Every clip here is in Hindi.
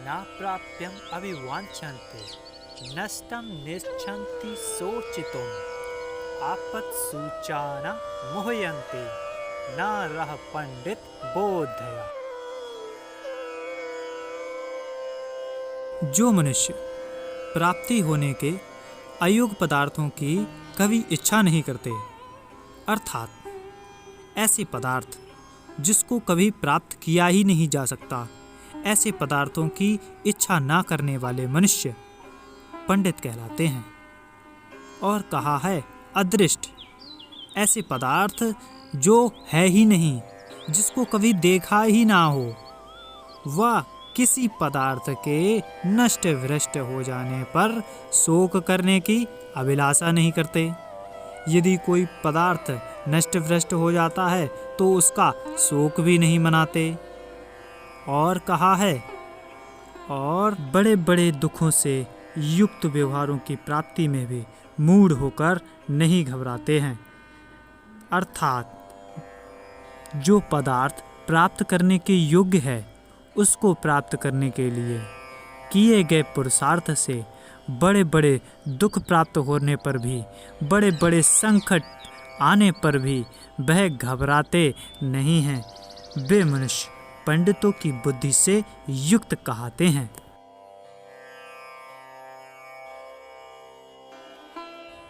न प्राप्यम अभिवांछन्ते नष्टम निच्छन्ति सोचितुम आपत्सूचान मुह्यन्ते न रह पंडित बोधया। जो मनुष्य प्राप्ति होने के अयोग्य पदार्थों की कभी इच्छा नहीं करते, अर्थात ऐसे पदार्थ जिसको कभी प्राप्त किया ही नहीं जा सकता, ऐसे पदार्थों की इच्छा ना करने वाले मनुष्य पंडित कहलाते हैं। और कहा है अदृष्ट, ऐसे पदार्थ जो है ही नहीं, जिसको कभी देखा ही ना हो, वह किसी पदार्थ के नष्ट भ्रष्ट हो जाने पर शोक करने की अभिलाषा नहीं करते। यदि कोई पदार्थ नष्ट भ्रष्ट हो जाता है तो उसका शोक भी नहीं मनाते। और कहा है, और बड़े बड़े दुखों से युक्त व्यवहारों की प्राप्ति में भी मूढ़ होकर नहीं घबराते हैं। अर्थात जो पदार्थ प्राप्त करने के योग्य है, उसको प्राप्त करने के लिए किए गए पुरुषार्थ से बड़े बड़े दुख प्राप्त होने पर भी, बड़े बड़े संकट आने पर भी वह घबराते नहीं हैं। वे मनुष्य पंडितों की बुद्धि से युक्त कहाते हैं।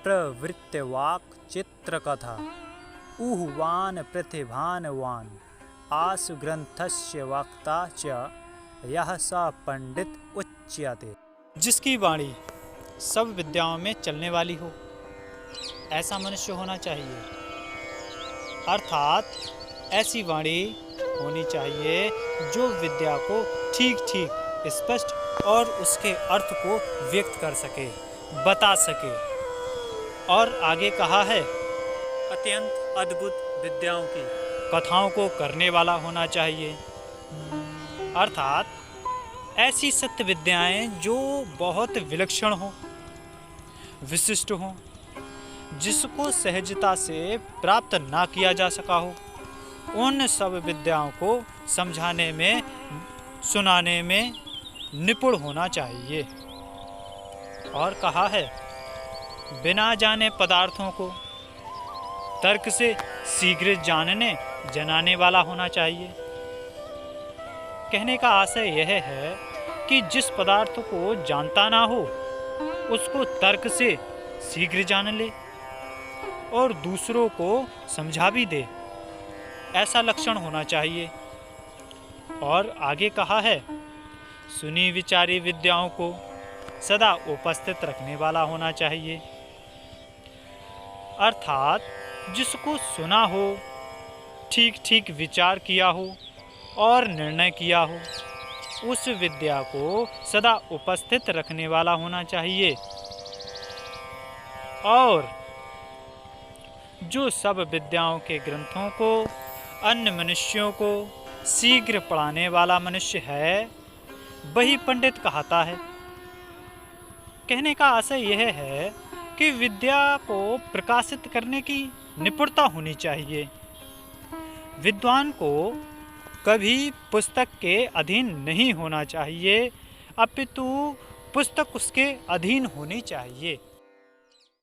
प्रवृत्तवाक् चित्रकथा उह्वान प्रतिभानवान आसु ग्रंथस्य वक्ता च यह स पंडित उच्यते। जिसकी वाणी सब विद्याओं में चलने वाली हो, ऐसा मनुष्य होना चाहिए। अर्थात ऐसी वाणी होनी चाहिए जो विद्या को ठीक ठीक स्पष्ट और उसके अर्थ को व्यक्त कर सके, बता सके। और आगे कहा है, अत्यंत अद्भुत विद्याओं की कथाओं को करने वाला होना चाहिए। अर्थात ऐसी सत्य विद्याएं जो बहुत विलक्षण हो, विशिष्ट हो, जिसको सहजता से प्राप्त ना किया जा सका हो, उन सब विद्याओं को समझाने में, सुनाने में निपुण होना चाहिए। और कहा है, बिना जाने पदार्थों को तर्क से शीघ्र जनाने वाला होना चाहिए। कहने का आशय यह है कि जिस पदार्थ को जानता ना हो उसको तर्क से शीघ्र जान ले और दूसरों को समझा भी दे, ऐसा लक्षण होना चाहिए। और आगे कहा है, सुनी विचारी विद्याओं को सदा उपस्थित रखने वाला होना चाहिए। अर्थात जिसको सुना हो, ठीक ठीक विचार किया हो और निर्णय किया हो, उस विद्या को सदा उपस्थित रखने वाला होना चाहिए। और जो सब विद्याओं के ग्रंथों को अन्य मनुष्यों को शीघ्र पढ़ाने वाला मनुष्य है, वही पंडित कहता है। कहने का आशय यह है कि विद्या को प्रकाशित करने की निपुणता होनी चाहिए। विद्वान को कभी पुस्तक के अधीन नहीं होना चाहिए, अपितु पुस्तक उसके अधीन होनी चाहिए।